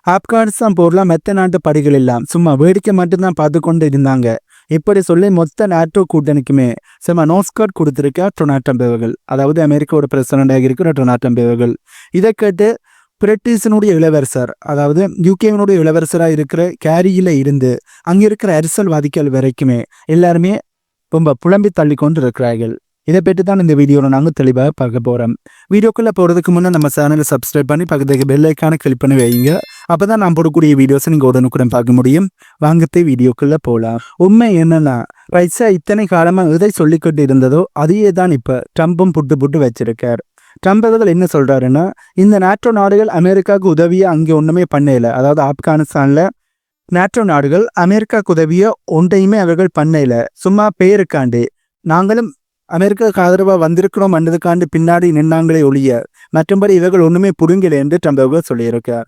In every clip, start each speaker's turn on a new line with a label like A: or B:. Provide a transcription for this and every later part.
A: ஆப்கானிஸ்தான் போர்ல மெத்த நாட்டு படைகள் எல்லாம் சும்மா வேடிக்கை மட்டும்தான் பார்த்து கொண்டு இருந்தாங்க. இப்படி சொல்லி மொத்த நாட்டோ கூட்டணிக்குமே சும்மா நோஸ்கார்ட் கொடுத்திருக்கா டொனால்ட் ட்ரம்ப் அவர்கள். அதாவது அமெரிக்காவோட பிரசிடண்டாக இருக்கிற டொனால்ட் ட்ரம்ப் அவர்கள். இதை கேட்டு பிரிட்டிஷனுடைய இளவரசர், அதாவது யூகேவினுடைய இளவரசராக இருக்கிற கேரியில இருந்து அங்கே இருக்கிற அரசியல்வாதிகள் வரைக்குமே எல்லாருமே ரொம்ப புலம்பி தள்ளி கொண்டு இருக்கிறார்கள். இதை பற்றி தான் இந்த வீடியோவில் நாங்கள் தெளிவாக பார்க்க போகிறோம். வீடியோக்குள்ளே போகிறதுக்கு முன்னே நம்ம சேனலை சப்ஸ்கிரைப் பண்ணி பக்கத்துக்கு பெல் ஐக்கானை கிளிக் பண்ணி வைங்க. அப்போ தான் நான் போடக்கூடிய வீடியோஸை நீங்கள் உடனுக்குடன் பார்க்க முடியும். வாங்கத்தை வீடியோக்குள்ளே போகலாம். உண்மை என்னன்னா, ரைஸா இத்தனை காலமாக எதை சொல்லிக்கிட்டு இருந்ததோ அதையே தான் இப்போ ட்ரம்பும் புட்டு வச்சிருக்கார். ட்ரம்ப் அவர்கள் என்ன சொல்கிறாருன்னா, இந்த நாட்டோ நாடுகள் அமெரிக்காவுக்கு உதவியாக அங்கே ஒன்றுமே பண்ணல. அதாவது ஆப்கானிஸ்தானில் நாட்டோ நாடுகள் அமெரிக்காவுக்கு உதவியாக ஒன்றையுமே அவர்கள் பண்ணல. சும்மா பேருக்காண்டு நாங்களும் அமெரிக்காவுக்கு ஆதரவாக வந்திருக்கிறோம் அன்றதுக்காண்டு பின்னாடி நின்னாங்களே ஒழிய மற்றும்படி இவர்கள் ஒன்றுமே புரிங்கலை என்று ட்ரம்ப் அவர்கள் சொல்லியிருக்கார்.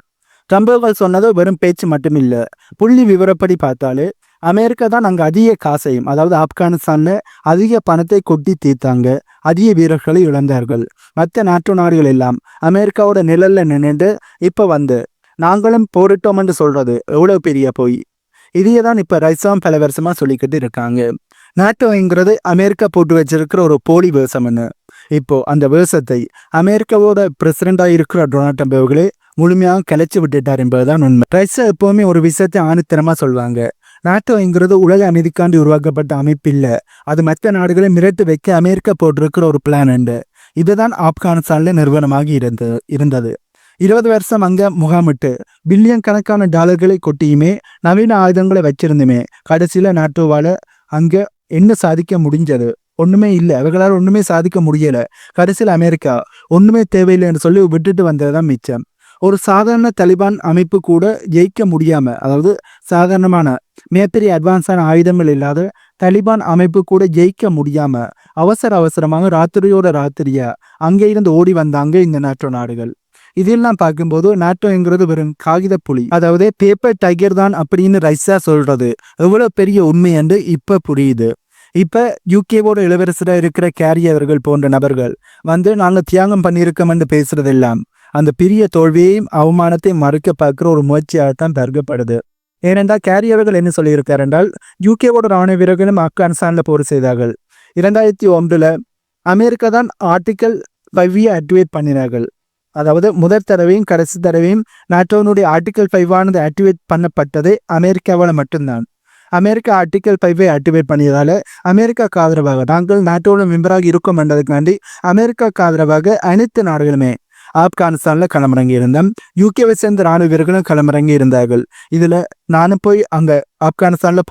A: ட்ரம்ப் அவர்கள் சொன்னதோ வெறும் பேச்சு மட்டும் இல்லை. புள்ளி விவரப்படி பார்த்தாலே அமெரிக்கா தான் அங்கே அதிக காசையும், அதாவது ஆப்கானிஸ்தானில் அதிக பணத்தை கொட்டி தீர்த்தாங்க. அதிக வீரர்களை இழந்தார்கள். மற்ற நாட்டு நாடுகள் எல்லாம் அமெரிக்காவோட நிழல்ல நின்றுட்டு இப்போ வந்து நாங்களும் போரிட்டோம் என்று சொல்றது எவ்வளோ பெரிய போய். இதையே தான் இப்போ ரைஸாம் பல வருஷமாக சொல்லிக்கிட்டு இருக்காங்க. நாட்டோங்கிறது அமெரிக்கா போட்டு வச்சிருக்கிற ஒரு போலி வேஷம்னு. இப்போ அந்த வேஷத்தை அமெரிக்காவோட பிரசிடண்டாக இருக்கிற டொனால்ட் ட்ரம்ப் அவர்களே முழுமையாக கலைச்சி விட்டுட்டார் என்பதுதான் உண்மை. ரைஸா எப்பவுமே ஒரு விஷயத்தை ஆணித்தனமாக சொல்லுவாங்க. நாட்டோங்கிறது உலக அமைதிக்காண்டி உருவாக்கப்பட்ட அமைப்பு இல்லை, அது மற்ற நாடுகளை மிரட்டு வைக்க அமெரிக்கா போட்டிருக்கிற ஒரு பிளான் உண்டு. இதுதான் ஆப்கானிஸ்தானில் நிறுவனமாகி இருந்தது. 20 வருஷம் அங்கே முகாமிட்டு பில்லியன் கணக்கான டாலர்களை கொட்டியுமே நவீன ஆயுதங்களை வச்சிருந்துமே கடைசியில் நாட்டோவால் அங்கே என்ன சாதிக்க முடிஞ்சது? ஒன்றுமே இல்லை. அவர்களால் ஒன்றுமே சாதிக்க முடியலை. கடைசியில் அமெரிக்கா ஒன்றுமே தேவையில்லைன்னு சொல்லி விட்டுட்டு வந்தது தான் மிச்சம். ஒரு சாதாரண தலிபான் அமைப்பு கூட ஜெயிக்க முடியாமல், அதாவது சாதாரணமான மிகப்பெரிய அட்வான்ஸான ஆயுதங்கள் இல்லாத தலிபான் அமைப்பு கூட ஜெயிக்க முடியாமல் அவசரமாக ராத்திரியோட ராத்திரியா அங்கே இருந்து ஓடி வந்தாங்க இந்த நாட்டோ நாடுகள். இதெல்லாம் பார்க்கும்போது நாட்டோங்கிறது வெறும் காகித புலி, அதாவது பேப்பர் டைகர் தான் அப்படின்னு ரைஸா சொல்றது எவ்வளோ பெரிய உண்மை என்று இப்போ புரியுது. இப்போ யூகேவோட இளவரசராக இருக்கிற கேரி அவர்கள் போன்ற நபர்கள் வந்து நாங்கள் தியாகம் பண்ணியிருக்கோம்னு பேசுறதெல்லாம் அந்த பெரிய தோல்வியையும் அவமானத்தையும் மறுக்க பார்க்குற ஒரு முயற்சியாகத்தான் கருதப்படுது. ஏனென்றால் கேரி அவர்கள் என்ன சொல்லியிருக்கார் என்றால், யூகேவோட ராணுவ வீரர்களும் ஆப்கானிஸ்தானில் போர் செய்தார்கள். 2001 அமெரிக்கா தான் ஆர்டிக்கல் 5 ஆக்டிவேட் பண்ணினார்கள். அதாவது முதல் தடவையும் கடைசி தடவையும் நாட்டோனுடைய ஆர்டிக்கல் 5 ஆக்டிவேட் பண்ணப்பட்டதே அமெரிக்காவால் மட்டும்தான். அமெரிக்கா ஆர்டிக்கல் 5 ஆக்டிவேட் பண்ணியதால் அமெரிக்காவுக்கு ஆதரவாக நாங்கள் நாட்டோட மெம்பராக இருக்கோம் என்றதுக்காண்டி அமெரிக்காவுக்கு ஆதரவாக அனைத்து நாடுகளுமே ஆப்கானிஸ்தானில் களமிறங்கி இருந்தோம். யூகேவை சேர்ந்த ராணுவ வீரர்களும் களமிறங்கி இருந்தார்கள். இதில் நானும் போய் அங்கே ஆப்கானிஸ்தானில்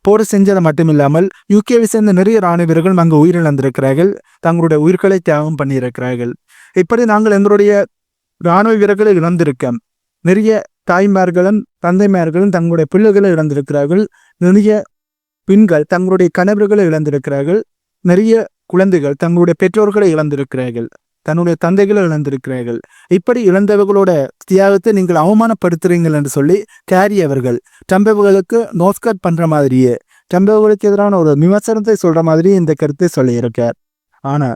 A: போர் செஞ்சது மட்டும் இல்லாமல் யூகேவை சேர்ந்த நிறைய ராணுவ வீரர்களும் அங்கே உயிரிழந்திருக்கிறார்கள். தங்களுடைய உயிர்களை தியாகம் பண்ணியிருக்கிறார்கள். இப்படி நாங்கள் எங்களுடைய இராணுவ வீரர்களை இழந்திருக்கோம். நிறைய தாய்மார்களும் தந்தைமார்களும் தங்களுடைய பிள்ளைகளை இழந்திருக்கிறார்கள். நிறைய பெண்கள் தங்களுடைய கணவர்களை இழந்திருக்கிறார்கள். நிறைய குழந்தைகள் தங்களுடைய பெற்றோர்களை இழந்திருக்கிறார்கள். தன்னுடைய தந்தைகளை இழந்திருக்கிறார்கள். இப்படி இழந்தவர்களோட தியாகத்தை நீங்கள் அவமானப்படுத்துறீங்கள் என்று சொல்லி கேரி அவர்கள் ட்ரம்ப் அவர்களுக்கு நோஸ்காட் பண்ற மாதிரியே, ட்ரம்ப் அவர்களுக்கு எதிரான ஒரு விமர்சனத்தை சொல்ற மாதிரி இந்த கருத்தை சொல்லியிருக்கார். ஆனா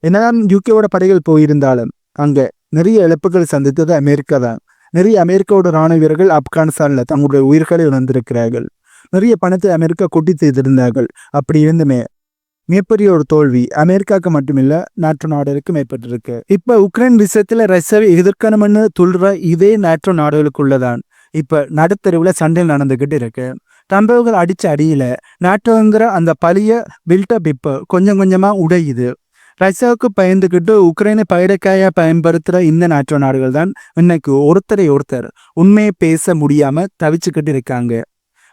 A: என்னதான் யூகேவோட படைகள் போயிருந்தாலும் அங்கே நிறைய இழப்புகள் சந்தித்தது அமெரிக்கா தான். நிறைய அமெரிக்காவோட ராணுவ வீரர்கள் ஆப்கானிஸ்தானில் தங்களுடைய உயிர்களை இழந்திருக்கிறார்கள். நிறைய பணத்தை அமெரிக்கா கொட்டி செய்திருந்தார்கள். அப்படி இருந்துமே மிகப்பெரிய ஒரு தோல்வி அமெரிக்காவுக்கு மட்டுமில்ல நாட்டோ நாடுகளுக்கும் ஏற்பட்டிருக்கு. இப்ப உக்ரைன் விஷயத்துல ரஷ்யாவை எதிர்க்கணும்னு துள்ளுற இதே நாட்டோ நாடுகளுக்குள்ளதான் இப்ப நடுத்தருவில் சண்டை நடந்துகிட்டு இருக்கு. ட்ரம்பவர்கள் அடிச்ச அடியில நாட்டோங்கிற அந்த பழைய பில்டப் இப்போ கொஞ்சம் கொஞ்சமா உடையுது. ரஷ்யாவுக்கு பயந்துக்கிட்டு உக்ரைனை பயிரக்காயா பயன்படுத்துகிற இந்த நாட்டோ நாடுகள் தான் இன்னைக்கு ஒருத்தரை ஒருத்தர் உண்மையை பேச முடியாம தவிச்சுக்கிட்டு இருக்காங்க.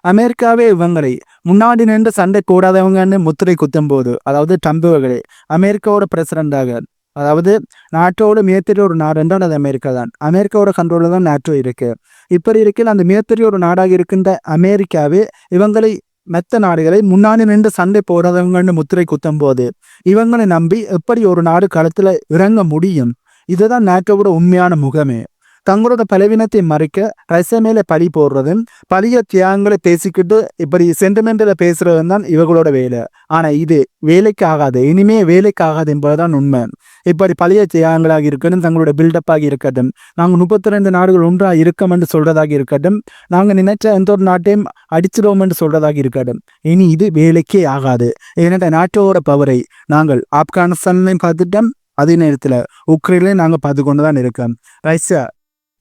A: அமெரிக்காவே இவங்களை முன்னாடி நின்று சண்டை கூடாதவங்கன்னு முத்திரை குத்தும் போது, அதாவது ட்ரம்ப் அவர்களே அமெரிக்காவோட பிரசிடண்டாக, அதாவது நாட்டோட மிகப்பெரிய ஒரு நாடு என்றால் அது அமெரிக்கா தான். அமெரிக்காவோட கண்ட்ரோலில் தான் நாட்டோ இருக்கு. இப்படி இருக்கையில் அந்த மிகப்பெரிய ஒரு நாடாக இருக்கின்ற அமெரிக்காவே இவங்களை மற்ற நாடுகளை முன்னாடி நின்று சண்டை போடாதவங்கன்னு முத்திரை குத்தும் போது இவங்களை நம்பி எப்படி ஒரு நாடு களத்துல இறங்க முடியும்? இதுதான் நாட்டோட உண்மையான முகமே. தங்களோட பலவீனத்தை மறைக்க ரஷ்யா மேலே பழி போடுறதும் பழைய தியாகங்களை பேசிக்கிட்டு இப்படி சென்டிமெண்டல பேசுறதும் தான் இவங்களோட வேலை. ஆனா இது வேலைக்கு ஆகாது, இனிமே வேலைக்கு ஆகாது என்பதுதான் உண்மை. இப்படி பழைய தியாகங்களாக இருக்கட்டும், தங்களோட பில்டப்பாக இருக்கட்டும், நாங்கள் 32 நாடுகள் ஒன்றாக இருக்கோம் என்று சொல்றதாக இருக்கட்டும், நாங்கள் நினைச்ச எந்த ஒரு நாட்டையும் அடிச்சிடுவோம் என்று சொல்றதாக இருக்கட்டும், இனி இது வேலைக்கே ஆகாது. ஏன்னா நாட்டோட பவரை நாங்கள் ஆப்கானிஸ்தான்லையும் பார்த்துட்டோம், அதே நேரத்தில் உக்ரைன்லையும் நாங்கள் பார்த்து கொண்டு தான் இருக்கோம். ரஷ்யா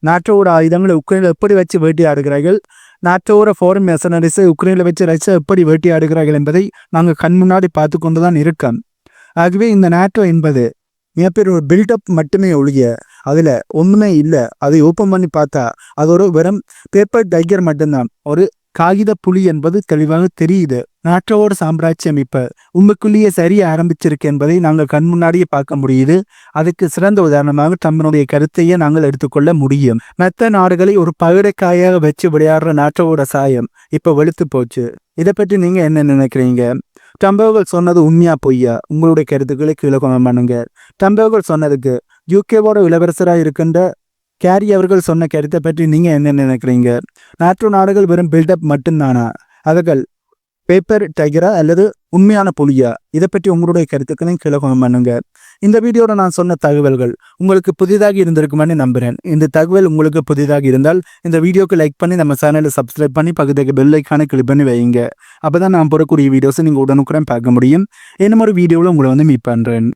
A: நாட்டோட ஆயுதங்களை உக்ரைனில் எப்படி வச்சு வேட்டையாடுகிறார்கள், நாட்டோட ஃபாரின் மெர்சனரிஸை உக்ரைனில் வச்சு ரஷ்யா எப்படி வேட்டையாடுகிறார்கள் என்பதை நாங்கள் கண் முன்னாடி பார்த்து கொண்டு தான் இருக்கோம். ஆகவே இந்த நாட்டோ என்பது மிகப்பெரிய ஒரு பில்டப் மட்டுமே ஒழிய அதில் ஒன்றுமே இல்லை. அதை ஓப்பன் பண்ணி பார்த்தா அது ஒரு வெறும் பேப்பர் டைகர் மட்டும்தான், ஒரு காகித புலி என்பது தெளிவாக தெரியுது. நாட்டோட சாம்ராஜ்யம் இப்ப உண்மைக்குள்ளேயே சரிய ஆரம்பிச்சிருக்கு என்பதை நாங்கள் கண் முன்னாடியே பார்க்க முடியுது. அதுக்கு சிறந்த உதாரணமாக தம்முடைய கருத்தையே நாங்கள் எடுத்துக்கொள்ள முடியும். மற்ற நாடுகளை ஒரு பகடைக்காயாக வச்சு விளையாடுற நாட்டோட சாயம் இப்ப வெளுத்து போச்சு. இதை பற்றி நீங்க என்ன நினைக்கிறீங்க? டம்பர்கள் சொன்னது உண்மையா பொய்யா? உங்களுடைய கருத்துக்களை கீழே கமெண்ட் பண்ணுங்க. டம்பர்கள் சொன்னதுக்கு யூகேவோட இளவரசராக இருக்கின்ற கேரி அவர்கள் சொன்ன கருத்தை பற்றி நீங்க என்ன நினைக்கிறீங்க? நாட்டோ நாடுகள் வெறும் பில்டப் மட்டும்தானா, அவர்கள் பேப்பர் டைகரா அல்லது உண்மையான புலியா? இதை பற்றி உங்களுடைய கருத்துக்களையும் கீழே கமெண்ட் பண்ணுங்க. இந்த வீடியோட நான் சொன்ன தகவல்கள் உங்களுக்கு புதிதாக இருந்திருக்குமான்னு நம்புறேன். இந்த தகவல் உங்களுக்கு புதிதாக இருந்தால் இந்த வீடியோக்கு லைக் பண்ணி நம்ம சேனலை சப்ஸ்கிரைப் பண்ணி பக்கத்துக்கு பெல் ஐக்கானை கிளிக் பண்ணி வைங்க. அப்பதான் நான் போடக்கூடிய வீடியோஸை நீங்க உடனுக்குடன் பார்க்க முடியும். என்ன ஒரு வீடியோவில் உங்களை மீட் பண்றேன்.